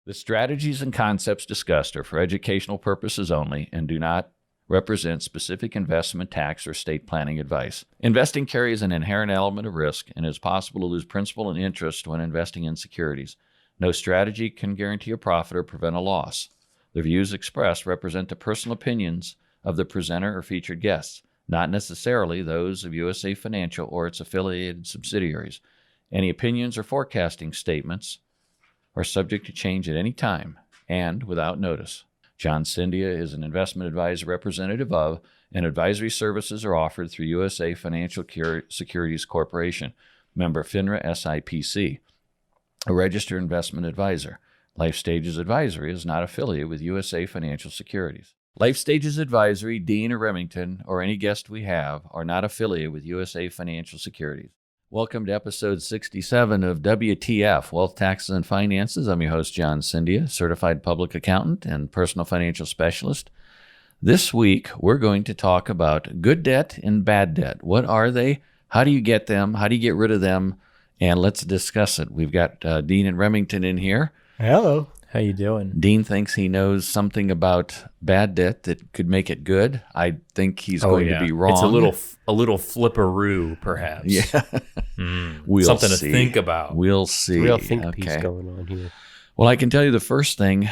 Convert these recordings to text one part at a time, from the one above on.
The strategies and concepts discussed are for educational purposes only and do not represent specific investment, tax, or estate planning advice. Investing carries an inherent element of risk, and it is possible to lose principal and interest when investing in securities. No strategy can guarantee a profit or prevent a loss. The views expressed represent the personal opinions of the presenter or featured guests, not necessarily those of USA Financial or its affiliated subsidiaries. Any opinions or forecasting statements are subject to change at any time and without notice. John Cindia is an investment advisor representative of, and advisory services are offered through USA Financial Securities Corporation, member FINRA SIPC, a registered investment advisor. Life Stages Advisory is not affiliated with USA Financial Securities. Life Stages Advisory, Dean or Remington, or any guest we have are not affiliated with USA Financial Securities. Welcome to episode 67 of WTF, Wealth, Taxes, and Finances. I'm your host, John Cindia, certified public accountant and personal financial specialist. This week, we're going to talk about good debt and bad debt. What are they? How do you get them? How do you get rid of them? And let's discuss it. We've got Dean and Remington in here. Hello. How you doing? Dean thinks he knows something about bad debt that could make it good. I think he's going to be wrong. It's a little flipperoo, perhaps. Yeah. We'll Something see. to think about. We'll see. Real think piece going on here. Well, I can tell you the first thing,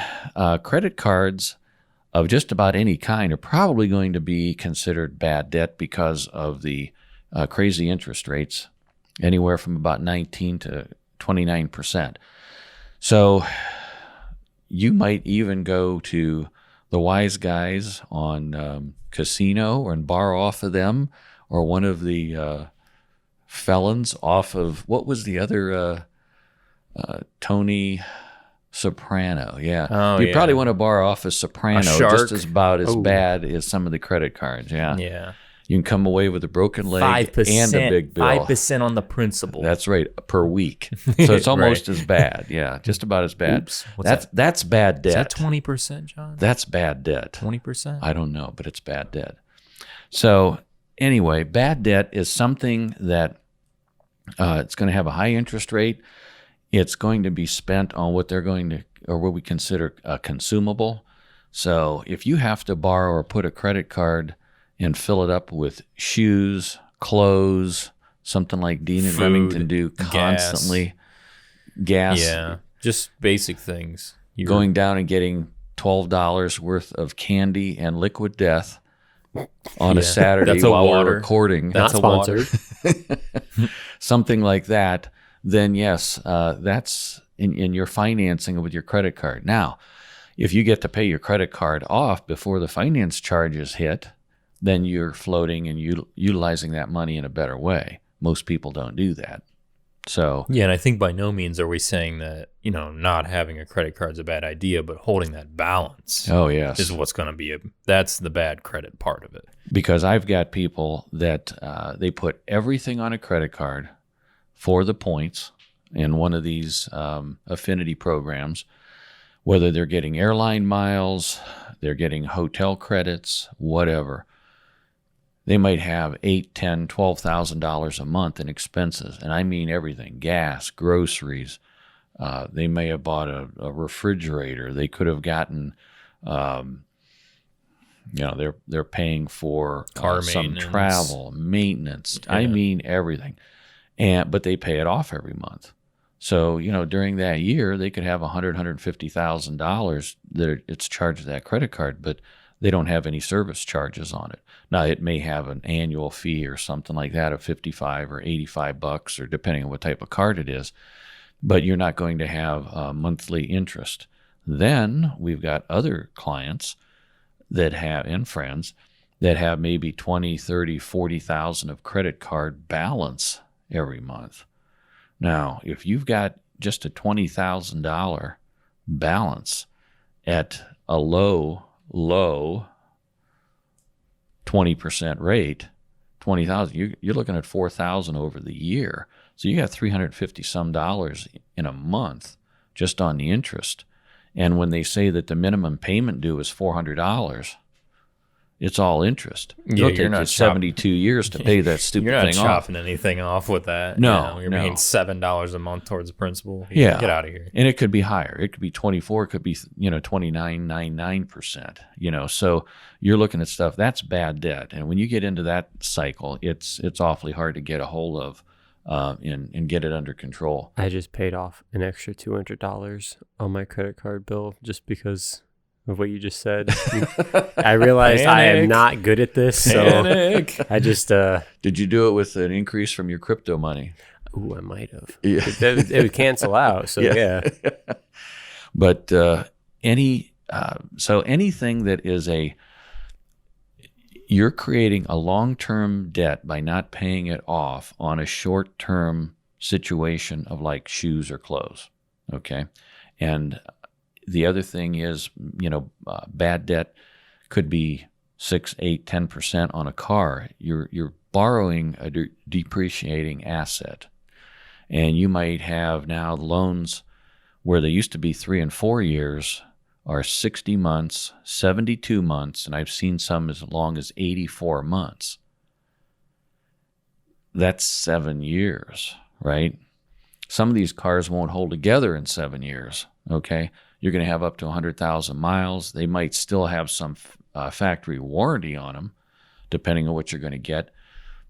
credit cards of just about any kind are probably going to be considered bad debt because of the crazy interest rates, anywhere from about 19 to 29%. So you might even go to the wise guys on casino and borrow off of them, or one of the felons off of, what was the other, Tony Soprano. Yeah. Oh, you yeah. probably want to borrow off a Soprano, shark. just as about as bad as some of the credit cards. Yeah. Yeah. You can come away with a broken leg 5%, and a big bill. 5% on the principal. That's right, per week. So it's almost Right. as bad. Yeah, just about as bad. Oops. What's That's bad Is debt. that 20%, John? That's bad debt. 20%? I don't know, but it's bad debt. So anyway, bad debt is something that it's going to have a high interest rate. It's going to be spent on what they're going to, or what we consider a consumable. So if you have to borrow or put a credit card and fill it up with shoes, clothes, something like Dean and Food, Remington do gas. constantly, gas, Yeah. Just basic things. going down and getting $12 worth of candy and liquid death on a Yeah. Saturday That's a while water. we're recording, That's Not a water. sponsored. something like that, then yes, that's in your financing with your credit card. Now, if you get to pay your credit card off before the finance charges hit, then you're floating and utilizing that money in a better way. Most people don't do that. So Yeah, and I think by no means are we saying that, not having a credit card is a bad idea, but holding that balance oh yes, is what's going to be that's the bad credit part of it. because I've got people that they put everything on a credit card for the points in one of these affinity programs, whether they're getting airline miles, they're getting hotel credits, whatever. They might have $8,000, $10,000, $12,000 a month in expenses, and I mean everything: gas, groceries. They may have bought a refrigerator. They could have gotten, they're paying for Car some maintenance. travel, maintenance. I Yeah. mean everything, but they pay it off every month. So during that year, they could have $150,000 that it's charged to that credit card, but they don't have any service charges on it. Now, it may have an annual fee or something like that of $55 or $85, or depending on what type of card it is, but you're not going to have monthly interest. Then we've got other clients that have, and friends, that have maybe 20, 30, 40,000 of credit card balance every month. Now, if you've got just a $20,000 balance at a low 20% rate, 20,000, you're looking at 4,000 over the year. So you got $350 some dollars in a month just on the interest. And when they say that the minimum payment due is $400, it's all interest. Yeah, It'll you're take not you chopping- 72 years to pay that stupid You're not thing off. chopping anything off with that. No, you're no. paying $7 a month towards the principal. Yeah. Get out of here. And it could be higher. It could be 24. It could be 29.99%. So you're looking at stuff that's bad debt. And when you get into that cycle, it's awfully hard to get a hold of and get it under control. I just paid off an extra $200 on my credit card bill just because of what you just said. I realized I am Panic. not good at this, so Panic. I just Did you do it with an increase from your crypto money? I might have. Yeah. It would cancel out. So yeah. But anything that is you're creating a long-term debt by not paying it off on a short-term situation of like shoes or clothes. Okay. And the other thing is, bad debt could be 6, 8, 10% on a car. You're borrowing a depreciating asset. And you might have now loans where they used to be 3 and 4 years are 60 months, 72 months, and I've seen some as long as 84 months. That's 7 years, right? Some of these cars won't hold together in 7 years, okay? You're going to have up to 100,000 miles. They might still have some factory warranty on them, depending on what you're going to get.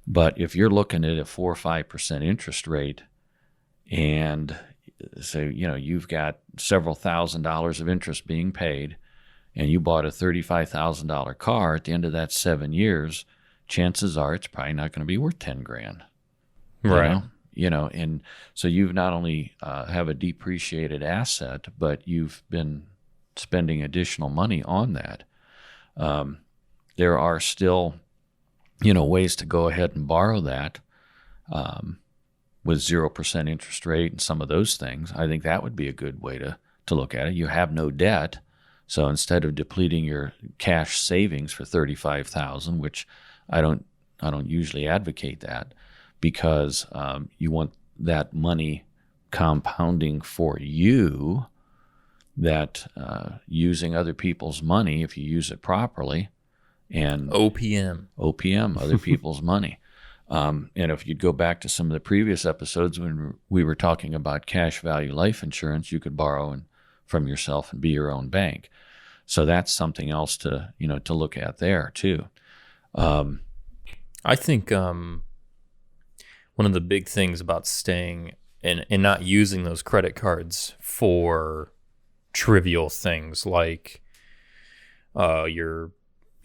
But if you're looking at a 4 or 5% interest rate, and so you've got several $1,000s of interest being paid, and you bought a $35,000 car at the end of that 7 years, chances are it's probably not going to be worth $10,000. Right. And so you've not only have a depreciated asset, but you've been spending additional money on that. There are still, ways to go ahead and borrow that with 0% interest rate and some of those things. I think that would be a good way to look at it. You have no debt, so instead of depleting your cash savings for $35,000, which I don't usually advocate that, because you want that money compounding for you, that using other people's money, if you use it properly, and OPM, other people's money. And if you'd go back to some of the previous episodes when we were talking about cash value life insurance, you could borrow from yourself and be your own bank. So that's something else to look at there too. I think one of the big things about staying and not using those credit cards for trivial things like your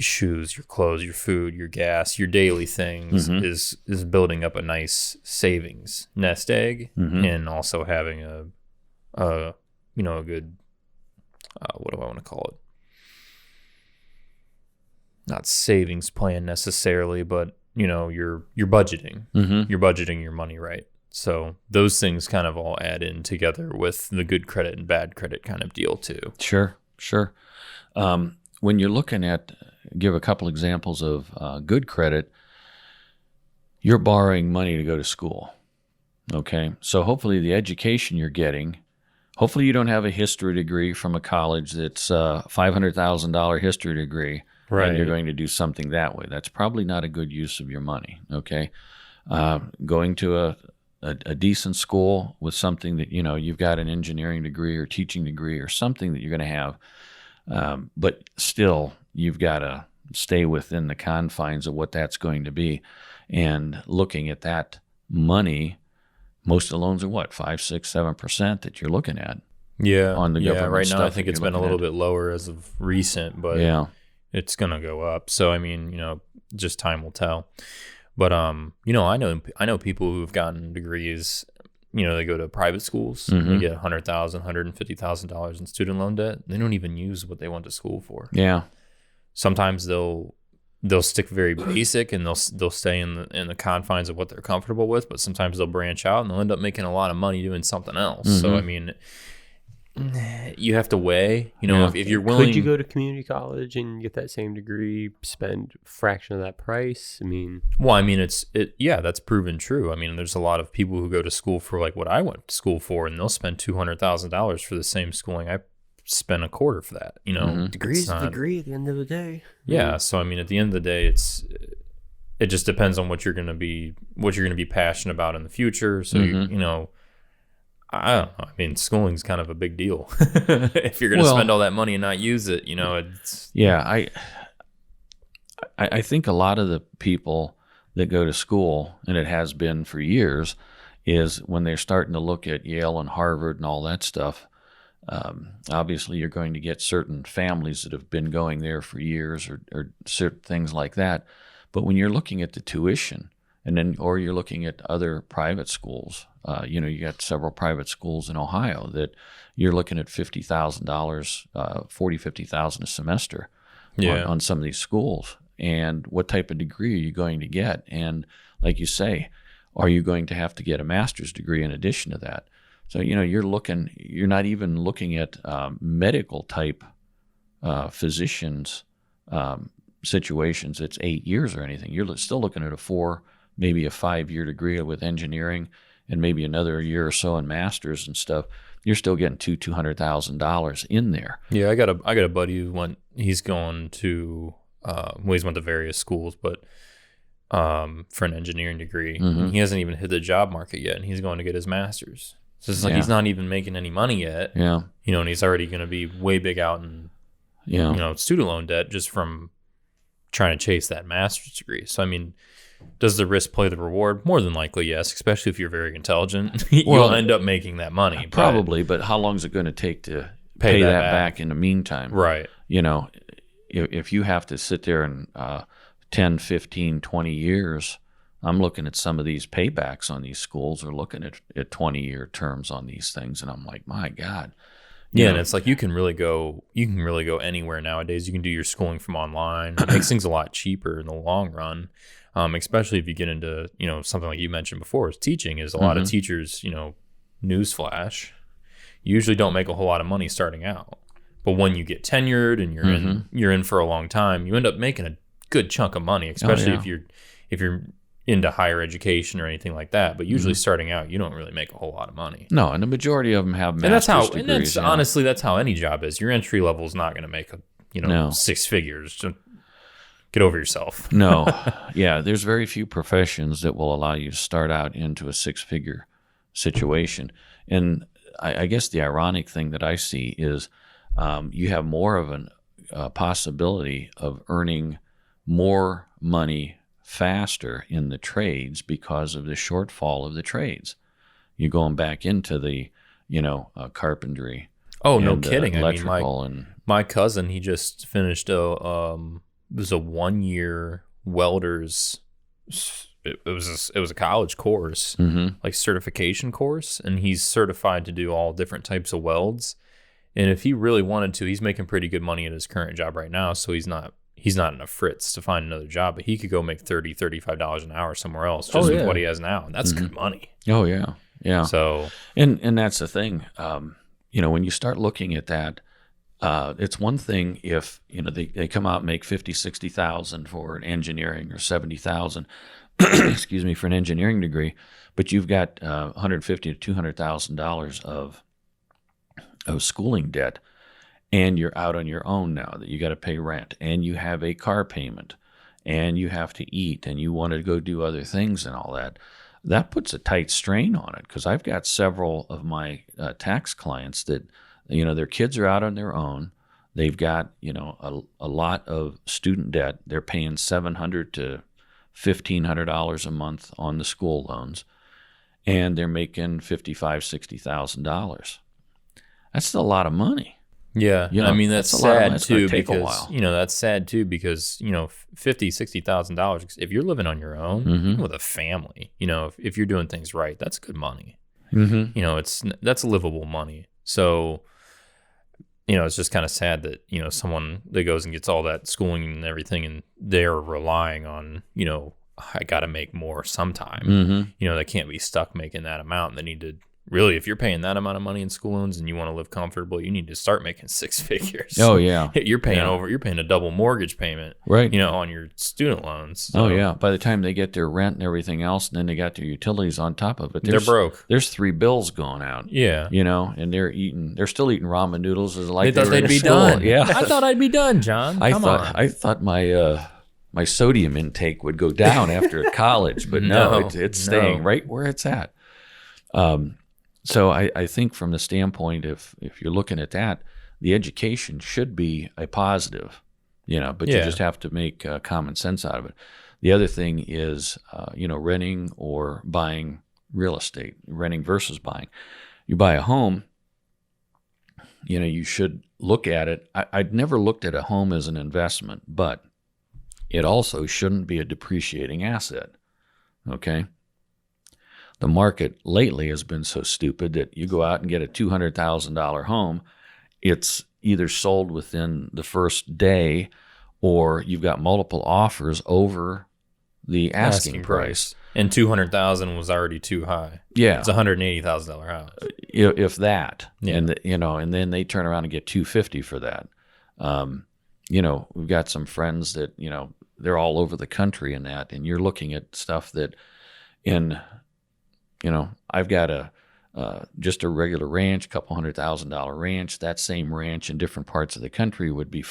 shoes, your clothes, your food, your gas, your daily things is building up a nice savings nest egg, and also having a good what do I want to call it? Not savings plan necessarily, but you're budgeting. You're budgeting your money right. So those things kind of all add in together with the good credit and bad credit kind of deal too. Sure. When you're looking at, give a couple examples of good credit, you're borrowing money to go to school. Okay. So hopefully the education you're getting, hopefully you don't have a history degree from a college that's a $500,000 history degree. Right. And you're going to do something that way. That's probably not a good use of your money. Okay. Going to a decent school with something that, you've got an engineering degree or teaching degree or something that you're going to have. But still, you've got to stay within the confines of what that's going to be. And looking at that money, most of the loans are what, 5, 6, 7% that you're looking at. Yeah. On the government right now, I stuff think that it's you're been a looking little at. bit lower as of recent, but Yeah. it's going to go up. So, I mean, just time will tell. But, I know people who've gotten degrees, they go to private schools, they get $100,000, $150,000 in student loan debt. They don't even use what they went to school for. Yeah. Sometimes they'll stick very basic and they'll stay in the confines of what they're comfortable with, but sometimes they'll branch out and they'll end up making a lot of money doing something else. So, I mean, you have to weigh, if you're willing. Could you go to community college and get that same degree, spend a fraction of that price? I mean, that's proven true. I mean, there's a lot of people who go to school for like what I went to school for, and they'll spend $200,000 for the same schooling I spend a quarter for that. You know, Mhm. Degree's It's a not- degree at the end of the day. Yeah. So I mean, at the end of the day, it just depends on what you're gonna be passionate about in the future. So Mhm. you know, I don't know. I mean, schooling's kind of a big deal. If you're gonna Well- spend all that money and not use it, you know, it's Yeah, I think a lot of the people that go to school, and it has been for years, is when they're starting to look at Yale and Harvard and all that stuff. Obviously, you're going to get certain families that have been going there for years, or certain things like that. But when you're looking at the tuition, or you're looking at other private schools, you got several private schools in Ohio that you're looking at $50,000, $50,000 a semester on some of these schools. And what type of degree are you going to get? And like you say, are you going to have to get a master's degree in addition to that? So, you're not even looking at medical type physicians situations. It's 8 years or anything. You're still looking at a 4, maybe a 5-year degree with engineering, and maybe another year or so in masters and stuff. You're still getting $200,000 in there. Yeah, I got a buddy who he's going to he's went to various schools, but for an engineering degree. Mhm. He hasn't even hit the job market yet, and he's going to get his master's. So it's like Yeah. he's not even making any money yet. Yeah, You know, and he's already going to be way big out in yeah. student loan debt just from trying to chase that master's degree. So I mean, does the risk play the reward? More than likely, yes. Especially if you're very intelligent, Well, you'll end up making that money. but- Probably, but how long is it going to take to Pay pay that that back. back in the meantime? right? If you have to sit there and 10, 15, 20 years, I'm looking at some of these paybacks on these schools are looking at 20-year terms on these things, and I'm like, my God. You Yeah, know, and it's like you can really go anywhere nowadays. You can do your schooling from online. It makes things a lot cheaper in the long run. Especially if you get into, something like you mentioned before, is teaching. Is a lot of teachers, newsflash, usually don't make a whole lot of money starting out. But when you get tenured and you're in for a long time, you end up making a good chunk of money, especially yeah. if you're into higher education or anything like that. But usually starting out, you don't really make a whole lot of money. No, and the majority of them have And that's master's how, degrees. and that's yeah. honestly, that's how any job is. Your entry level is not going to make No. 6 figures. So get over yourself. No. Yeah, there's very few professions that will allow you to start out into a 6-figure situation. And I guess the ironic thing that I see is you have more of a possibility of earning more money faster in the trades because of the shortfall of the trades. You're going back into the, carpentry. Oh, no and, kidding. I mean, electrical and my cousin, he just finished it was a 1-year welder's. It was a college course, like certification course, and he's certified to do all different types of welds. And if he really wanted to, he's making pretty good money at his current job right now, so he's not in a fritz to find another job, but he could go make $35 an hour somewhere else just with what he has now, and that's good money. Oh yeah, yeah. So And that's the thing. When you start looking at that, it's one thing if they come out and make 50, 60,000 for an engineering, or 70,000, excuse me, for an engineering degree, but you've got $150,000 to $200,000 of schooling debt, and you're out on your own now that you got to pay rent, and you have a car payment, and you have to eat, and you want to go do other things and all that. That puts a tight strain on it, because I've got several of my tax clients that, their kids are out on their own. They've got, a lot of student debt. They're paying $700 to $1,500 a month on the school loans, and they're making $55,000, $60,000. That's still a lot of money. yeah, You know, I mean that's that's a lot of money. sad It's gonna too take a because while. that's sad too because $50,000-$60,000 if you're living on your own even with a family, if you're doing things right, that's good money. That's livable money. So it's just kind of sad that someone that goes and gets all that schooling and everything, and they're relying on I got to make more sometime. They can't be stuck making that amount. They need to really, if you're paying that amount of money in school loans and you want to live comfortable, you need to start making six figures. Oh yeah, You're paying Yeah. you're paying a double mortgage payment, right. on your student loans. Oh So yeah. By the time they get their rent and everything else, and then they got their utilities on top of it, they're broke. There's 3 bills going out. Yeah. And they're still eating ramen noodles as like They thought were in they'd be school. done. Yeah. I thought I'd be done, John. Come on. I thought my sodium intake would go down after college, but no, No, it's staying no. right where it's at. So I think from the standpoint, if you're looking at that, the education should be a positive, but you Yeah. just have to make common sense out of it. The other thing is, renting or buying real estate, renting versus buying. You buy a home, you should look at it. I'd never looked at a home as an investment, but it also shouldn't be a depreciating asset. Okay. The market lately has been so stupid that you go out and get a $200,000 home. It's either sold within the first day or you've got multiple offers over the asking price. And 200,000 was already too high. Yeah. It's a $180,000 house. If that. Yeah. And then they turn around and get $250,000 for that. We've got some friends that, they're all over the country in that, and you're looking at stuff that I've got just a regular ranch, couple $100,000 ranch. That same ranch in different parts of the country would be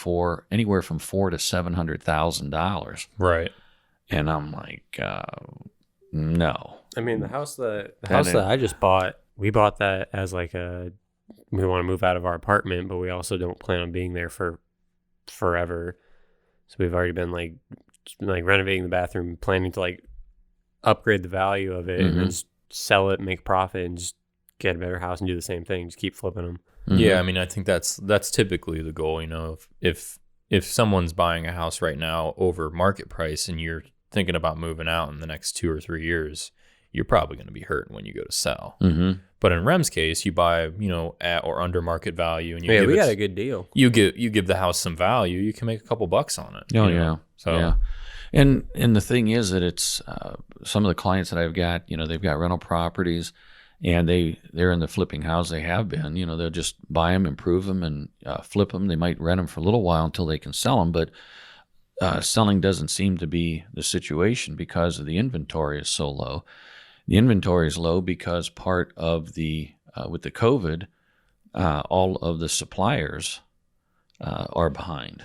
anywhere from $400,000 to $700,000. Right. And I'm like, no. I mean, the house that I just bought, we bought that as we want to move out of our apartment, but we also don't plan on being there for forever. So we've already been like renovating the bathroom, planning to upgrade the value of it and then just sell it, make profit, and just get a better house and do the same thing. Just keep flipping them. Mhm. Yeah, I mean, I think that's typically the goal. If someone's buying a house right now over market price and you're thinking about moving out in the next 2 or 3 years, you're probably going to be hurting when you go to sell. Mm-hmm. But in Rem's case, you buy, at or under market value, and We got a good deal. you give the house some value. You can make a couple bucks on it. Oh, you know? yeah. So Yeah. And the thing is that it's some of the clients that I've got, they've got rental properties and they're in the flipping house. They have been, they'll just buy them, improve them, and flip them. They might rent them for a little while until they can sell them. But selling doesn't seem to be the situation because of the inventory is so low. The inventory is low because part of with the COVID, all of the suppliers are behind.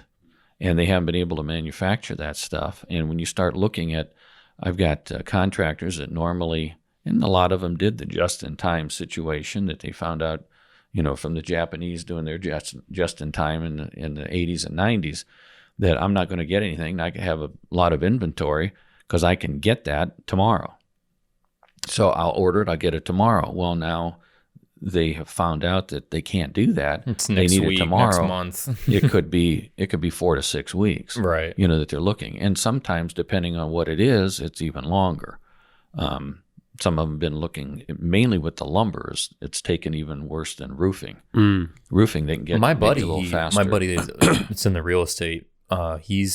And they haven't been able to manufacture that stuff. And when you start looking at, I've got contractors that normally, and a lot of them did the just-in-time situation that they found out, from the Japanese doing their just-in-time in the 80s and 90s, that I'm not going to get anything. I can have a lot of inventory because I can get that tomorrow. So I'll order it. I'll get it tomorrow. Well, now they have found out that they can't do that. it's They next need week, it tomorrow. next month. it could be 4 to 6 weeks, Right. that they're looking. And sometimes, depending on what it is, it's even longer. Some of them have been looking mainly with the lumbers. It's taken even worse than roofing. Roofing, they can get my make buddy, it a little faster. my buddy, it's in the real estate. He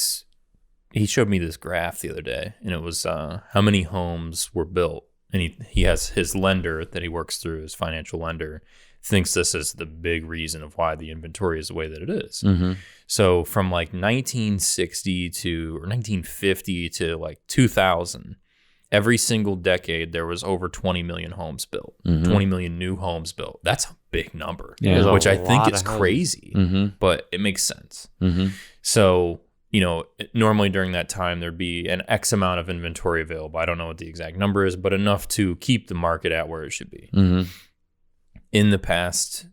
showed me this graph the other day, and it was how many homes were built. And he has his lender that he works through, his financial lender, thinks this is the big reason of why the inventory is the way that it is. Mm-hmm. So from 1960 or 1950 to 2000, every single decade there was over 20 million homes built, 20 million new homes built. That's a big number, Yeah. which I think lot is of houses. crazy, Mm-hmm. but it makes sense. Mm-hmm. So, normally during that time, there'd be an X amount of inventory available. I don't know what the exact number is, but enough to keep the market at where it should be. Mm-hmm. In the past,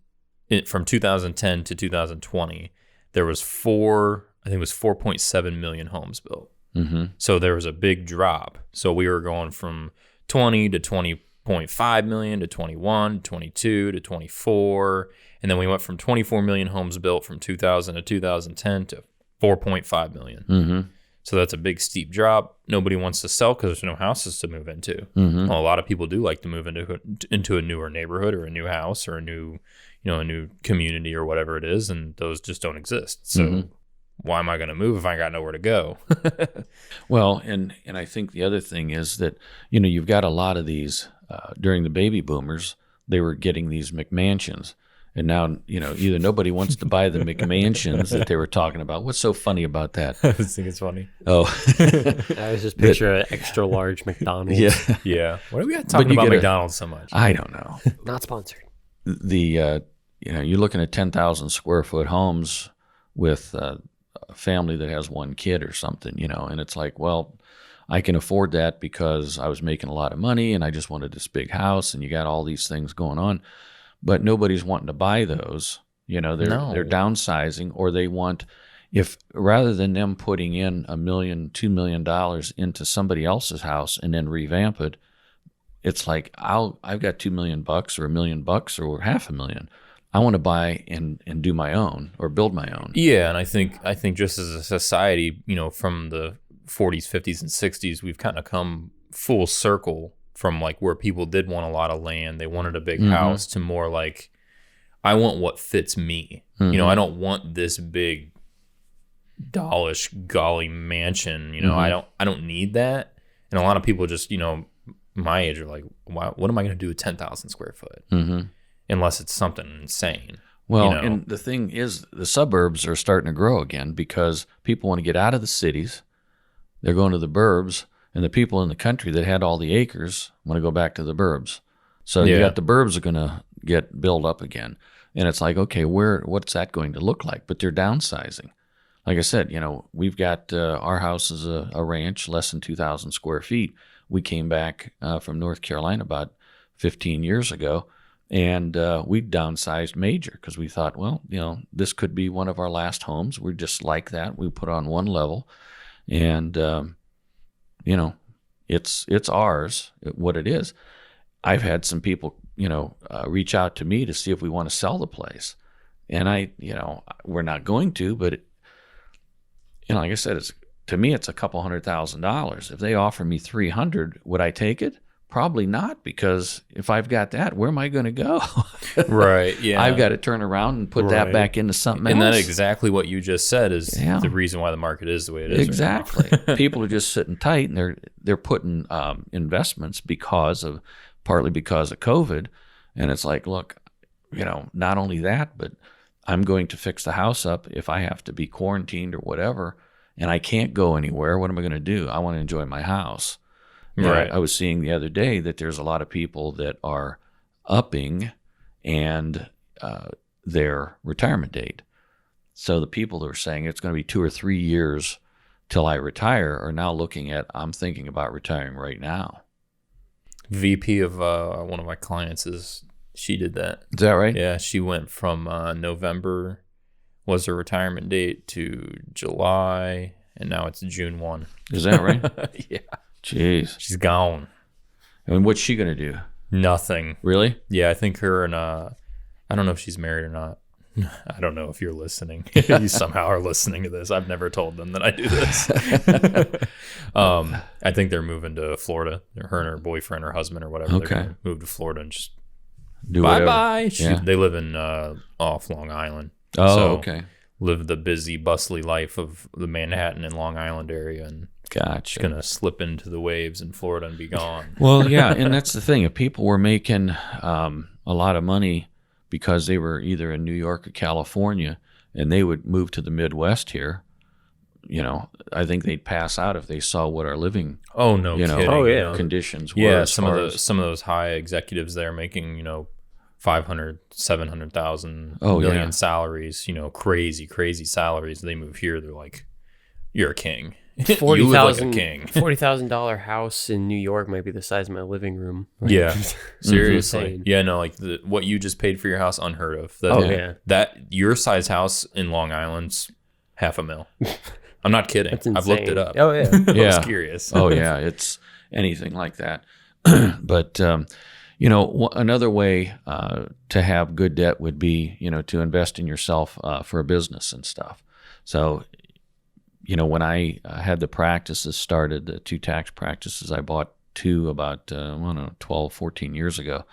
from 2010 to 2020, there was 4.7 million homes built. Mm-hmm. So there was a big drop. So we were going from 20 to 20.5 million to 21, 22 to 24. And then we went from 24 million homes built from 2000 to 2010 to 4.5 million. Mm-hmm. So that's a big steep drop. Nobody wants to sell because there's no houses to move into. Mm-hmm. Well, a lot of people do like to move into a newer neighborhood or a new house or a new community or whatever it is, and those just don't exist. So why am I going to move if I got nowhere to go? Well, and I think the other thing is that, you've got a lot of these, during the baby boomers, they were getting these McMansions. And now, either nobody wants to buy the McMansions that they were talking about. What's so funny about that? I just think it's funny. Oh, I was just picture an extra large McDonald's. yeah. Yeah. What are we talking you about get McDonald's so much? I don't know. Not sponsored. You're looking at 10,000 square foot homes with a family that has one kid or something, and it's like, well, I can afford that because I was making a lot of money and I just wanted this big house, and you got all these things going on. But nobody's wanting to buy those. They're downsizing, or they want, if rather than them putting in $1 million, $2 million into somebody else's house and then revamp it, it's like I've got $2 million or $1 million or $500,000. I want to buy and do my own or build my own. Yeah, and I think just as a society, from the 40s, 50s, and 60s, we've kind of come full circle from like where people did want a lot of land, they wanted a big house, to more like, I want what fits me. I don't want this big dollish golly mansion. I don't need that. And a lot of people just my age are like, wow, what am I going to do with 10,000 square foot? Unless it's something insane. Well, and the thing is, the suburbs are starting to grow again because people want to get out of the cities. They're going to the burbs. And the people in the country that had all the acres want to go back to the burbs. So you got the burbs are going to get built up again. And it's like, okay, what's that going to look like? But they're downsizing. Like I said, we've got our house is a ranch, less than 2,000 square feet. We came back from North Carolina about 15 years ago, and we downsized major because we thought, well, this could be one of our last homes. We're just like that. We put on one level, and it's ours, what it is. I've had some people, reach out to me to see if we want to sell the place. And we're not going to, but, like I said, to me, it's a couple $100,000. If they offer me 300, would I take it? Probably not, because if I've got that, where am I going to go? Right, yeah. I've got to turn around and put that back into something else. And that's exactly what you just said is the reason why the market is the way it is. Exactly. Right. People are just sitting tight, and they're putting investments partly because of COVID. And it's like, look, not only that, but I'm going to fix the house up if I have to be quarantined or whatever, and I can't go anywhere. What am I going to do? I want to enjoy my house. Right. I was seeing the other day that there's a lot of people that are upping and their retirement date. So the people that are saying it's going to be 2 or 3 years till I retire are now looking at, I'm thinking about retiring right now. VP of one of my clients she did that. Is that right? Yeah, she went from November was her retirement date to July, and now it's June 1. Is that right? Yeah. Jeez. She's gone. And what's she going to do? Nothing. Really? Yeah, I think her and I don't know if she's married or not. I don't know if you're listening. You somehow are listening to this. I've never told them that I do this. I think they're moving to Florida. Her and her boyfriend or husband or whatever. Okay. They're going to move to Florida and just do bye-bye. Yeah. They live in off Long Island. Oh, so okay. Live the busy, bustly life of the Manhattan and Long Island area, and gotcha. Going to slip into the waves in Florida and be gone. Well, yeah, and that's the thing. If people were making a lot of money because they were either in New York or California, and they would move to the Midwest here, I think they'd pass out if they saw what our living kidding. Conditions were. Yeah, some of those high executives there making 500, 700,000 million salaries, crazy salaries. They move here, they're like, you're a king. You live like a king. $40,000 house in New York might be the size of my living room. Yeah, seriously. Insane. Yeah, no, like what you just paid for your house, unheard of. That your size house in Long Island's $500,000. I'm not kidding. That's insane. I've looked it up. Oh yeah, I was curious. Oh yeah, it's anything like that. But another way to have good debt would be to invest in yourself for a business and stuff. So. When I had the practices started, the 2 tax practices, I bought 2 about, 12, 14 years ago.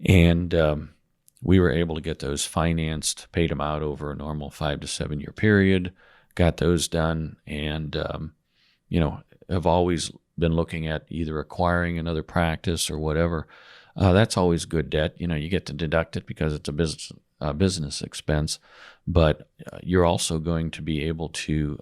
And we were able to get those financed, paid them out over a normal 5 to 7 year period, got those done, and, have always been looking at either acquiring another practice or whatever. That's always good debt. You get to deduct it because it's a business expense, but you're also going to be able to,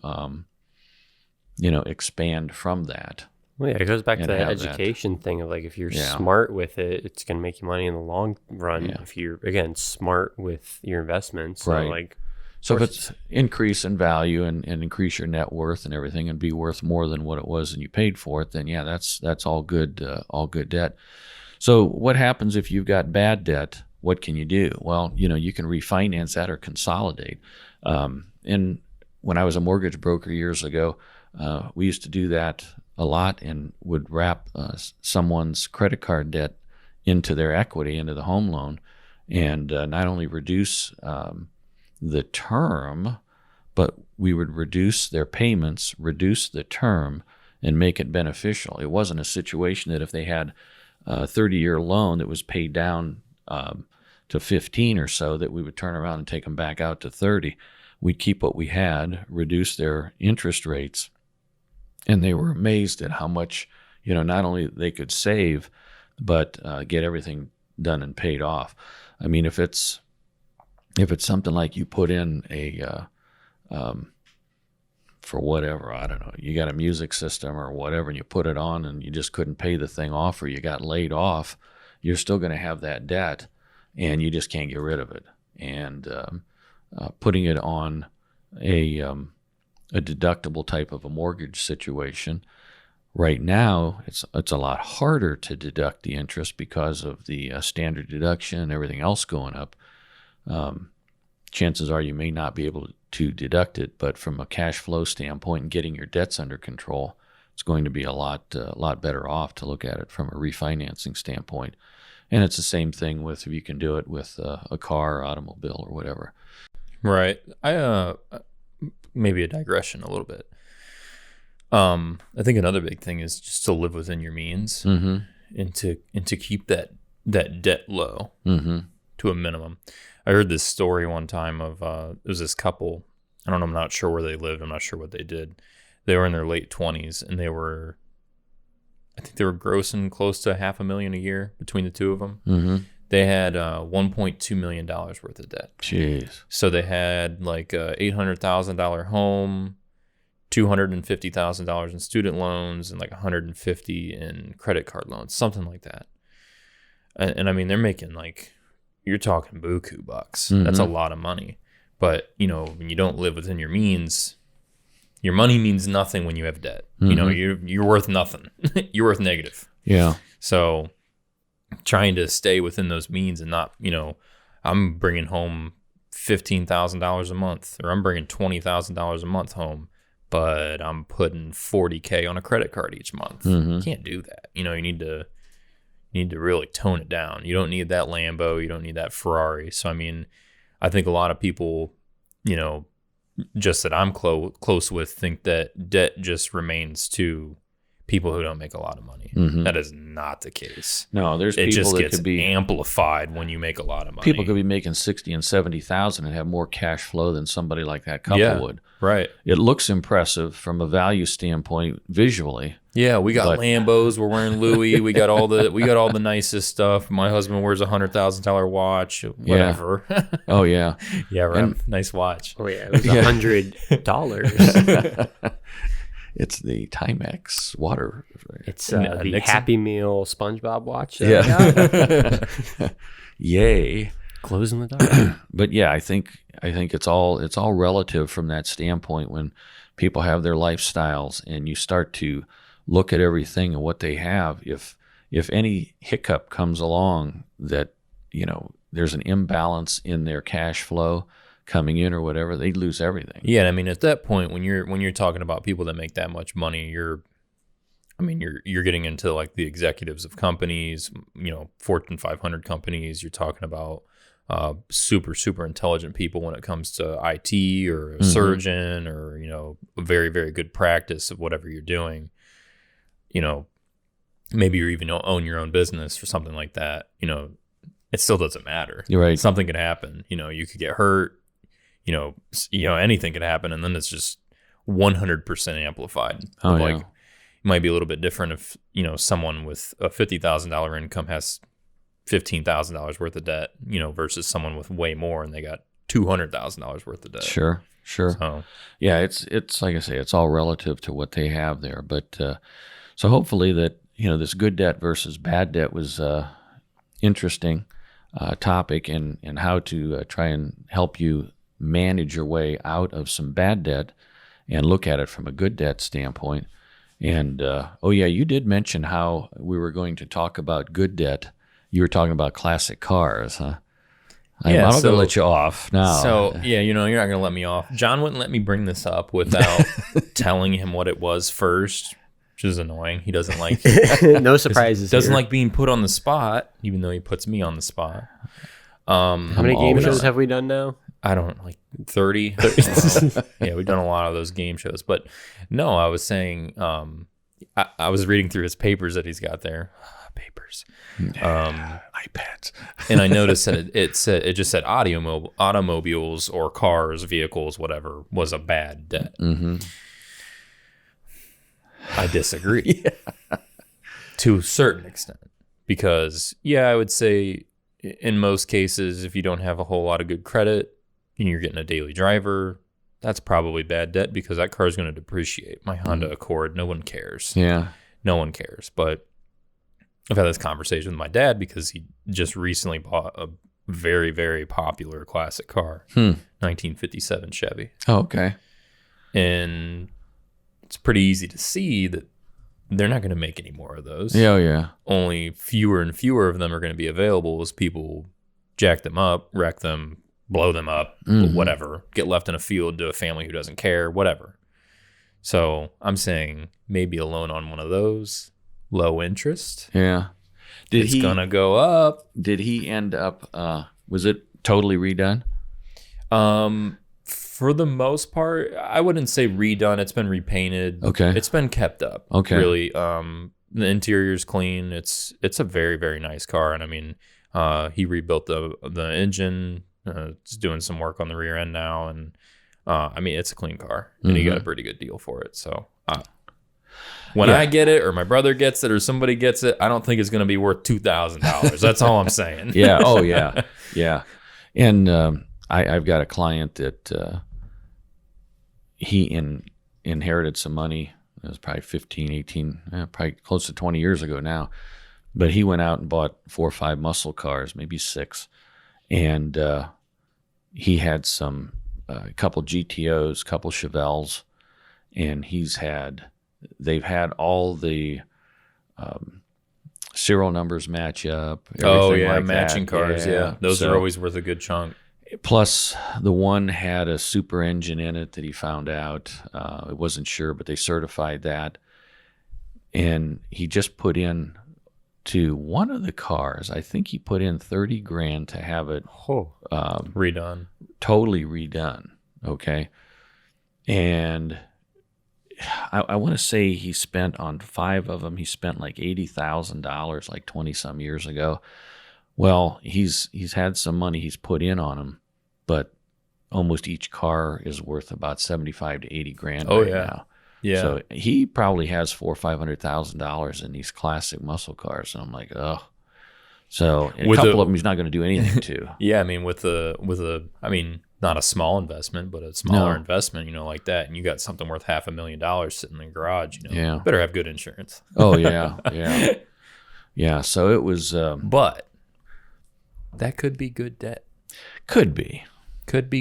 expand from that. Well, yeah, it goes back to And the have that. education thing of like, if you're Yeah. smart with it, it's going to make you money in the long run. Yeah. If you're, again, smart with your investments. So Right. like, So if course it's increase in value and increase your net worth and everything and be worth more than what it was and you paid for it, then yeah, that's all good debt. So what happens if you've got bad debt? What can you do? Well, you can refinance that or consolidate. And when I was a mortgage broker years ago, we used to do that a lot and would wrap someone's credit card debt into their equity, into the home loan, and not only reduce the term, but we would reduce their payments, reduce the term, and make it beneficial. It wasn't a situation that if they had a 30-year loan that was paid down to 15 or so, that we would turn around and take them back out to 30. We'd keep what we had, reduce their interest rates, and they were amazed at how much, not only they could save, but get everything done and paid off. I mean, if it's something like you put in a for whatever, I don't know, you got a music system or whatever, and you put it on and you just couldn't pay the thing off, or you got laid off, you're still going to have that debt, and you just can't get rid of it. And putting it on a deductible type of a mortgage situation, right now it's a lot harder to deduct the interest because of the standard deduction and everything else going up. Chances are you may not be able to deduct it, but from a cash flow standpoint and getting your debts under control, it's going to be a lot better off to look at it from a refinancing standpoint. And it's the same thing with if you can do it with a car or automobile or whatever. Right. I maybe a digression a little bit. I think another big thing is just to live within your means and to keep that debt low to a minimum. I heard this story one time of it was this couple. I don't know. I'm not sure where they lived. I'm not sure what they did. They were in their late 20s, and I think they were grossing close to $500,000 a year between the two of them. They had $1.2 million worth of debt. Jeez. So they had like a $800,000 home, $250,000 in student loans, and like $150,000 in credit card loans, something like that. And I mean, they're making like, you're talking buku bucks. That's a lot of money. But, when you don't live within your means, your money means nothing when you have debt. You're worth nothing. You're worth negative. Yeah. So trying to stay within those means and not, I'm bringing home $15,000 a month, or I'm bringing $20,000 a month home, but I'm putting $40K on a credit card each month. You can't do that. You need to really tone it down. You don't need that Lambo. You don't need that Ferrari. So, I mean, I think a lot of people, just that I'm close with, think that debt just remains to people who don't make a lot of money. That is not the case. No, there's It people just that gets could be amplified when you make a lot of money. people could be making 60 and 70,000 and have more cash flow than somebody like that couple would. Right. It looks impressive from a value standpoint visually. Yeah, we got But- Lambos. We're wearing Louis. We got all the nicest stuff. My husband wears a $100,000 watch. Whatever. Oh yeah. Yeah, right. And- Nice watch. oh yeah, it was $100. It's the Timex water. It's A the Nixon? Happy Meal SpongeBob watch. that I got. Yay. Glows in the dark. But yeah, I think it's all relative from that standpoint. When people have their lifestyles and you start to look at everything and what they have, if any hiccup comes along that there's an imbalance in their cash flow coming in or whatever, they lose everything. Yeah, I mean, at that point, when you're talking about people that make that much money, you're getting into like the executives of companies, Fortune 500 companies. You're talking about super, super intelligent people when it comes to IT or a surgeon or, a very, very good practice of whatever you're doing. Maybe you even own your own business or something like that. It still doesn't matter. You're right. Something could happen. You could get hurt. Anything could happen, and then it's just 100% amplified. Oh, Like, yeah. it might be a little bit different if someone with a $50,000 income has $15,000 worth of debt, versus someone with way more and they got $200,000 worth of debt. Sure. So, Yeah, it's like I say, it's all relative to what they have there. But so hopefully that this good debt versus bad debt was interesting topic, and how to try and help you manage your way out of some bad debt and look at it from a good debt standpoint. And you did mention how we were going to talk about good debt. You were talking about classic cars, huh? I'm not going to let you off now. So, you're not going to let me off. John wouldn't let me bring this up without telling him what it was first, which is annoying. He doesn't like no surprises. Doesn't here. like being put on the spot, even though he puts me on the spot. How many game shows have we done now? I don't like 30. Yeah, we've done a lot of those game shows. But no, I was saying, I was reading through his papers that he's got there. Papers. iPads. And I noticed that it just said automobiles or cars, vehicles, whatever, was a bad debt. Mm-hmm. I disagree to a certain extent, because I would say in most cases, if you don't have a whole lot of good credit and you're getting a daily driver, that's probably bad debt, because that car is going to depreciate. My Honda Accord, no one cares. Yeah. No one cares. But I've had this conversation with my dad because he just recently bought a very, very popular classic car, 1957 Chevy. Oh, okay. And it's pretty easy to see that they're not going to make any more of those. Yeah. Only fewer and fewer of them are going to be available as people jack them up, wreck them, blow them up, whatever, get left in a field to a family who doesn't care, whatever. So I'm saying maybe a loan on one of those, low interest. Yeah. It's going to go up. Did he end up, was it totally redone? For the most part, I wouldn't say redone. It's been repainted. Okay. It's been kept up. Okay. Really. The interior's clean. It's a very, very nice car. And I mean, he rebuilt the engine. He's doing some work on the rear end now. And I mean, it's a clean car. And he got a pretty good deal for it. So when I get it, or my brother gets it, or somebody gets it, I don't think it's going to be worth $2,000. That's all I'm saying. Yeah. Oh, yeah. Yeah. And I've got a client that he inherited some money. It was probably 15, 18, probably close to 20 years ago now. But he went out and bought 4 or 5 muscle cars, maybe 6. And he had a couple GTOs, couple Chevelles, and they've had all the serial numbers match up. Oh, yeah, like matching that. cars, yeah. Those are always worth a good chunk. Plus, the one had a super engine in it that he found out. It wasn't sure, but they certified that. And he just put in to one of the cars, I think he put in $30,000 to have it redone. Totally redone. Okay. And I want to say he spent on 5 of them, he spent like $80,000 like 20 some years ago. Well, he's had some money he's put in on them, but almost each car is worth about $75,000 to $80,000 now. Yeah. So he probably has $400,000 or $500,000 in these classic muscle cars, and I'm like, oh. So a couple of them he's not going to do anything to. Yeah, I mean, with a, I mean, not a small investment, but a smaller investment, like that, and you got something worth $500,000 sitting in the garage, better have good insurance. Oh yeah, yeah, yeah. So it was, but that could be good debt. Could be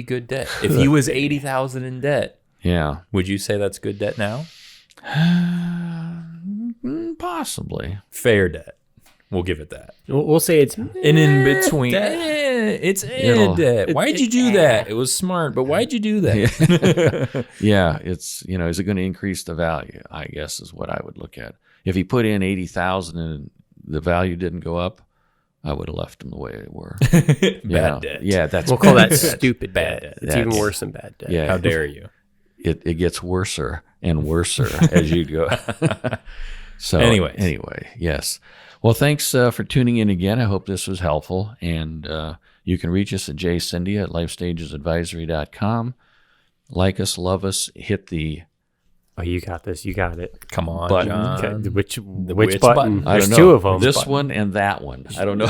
good debt. If he was $80,000 in debt, yeah, would you say that's good debt now? Possibly fair debt. We'll give it that. We'll say it's and in between. It's debt. Why'd you do that? It was smart, but why'd you do that? Yeah, it's is it going to increase the value? I guess is what I would look at. If he put in $80,000 and the value didn't go up, I would have left them the way they were. Bad debt. Yeah, we'll call that debt. stupid bad debt. It's even worse than bad debt. Yeah, how dare you? It gets worser and worser as you go. So anyway, yes. Well, thanks for tuning in again. I hope this was helpful. And you can reach us at jcindy@lifestagesadvisory.com. Like us, love us, hit the Oh, you got this. You got it. Come on, Button. John. Okay, which which button? button? I There's don't two know. of them. This one and that one. I don't know.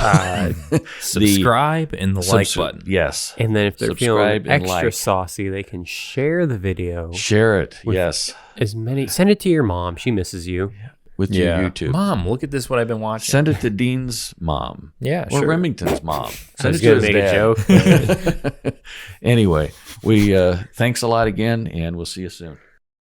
Subscribe and the like Subs- button. Yes. And then if they're Subscribe feeling and extra like. saucy, they can share the video. Share it. With- Yes. Send it to your mom. She misses you. With Yeah. your YouTube. Mom, look at this. What I've been watching. Send it to Dean's mom. Yeah, Or sure. Remington's mom. I Send was it to gonna his make a dad. joke. Anyway, we thanks a lot again, and we'll see you soon.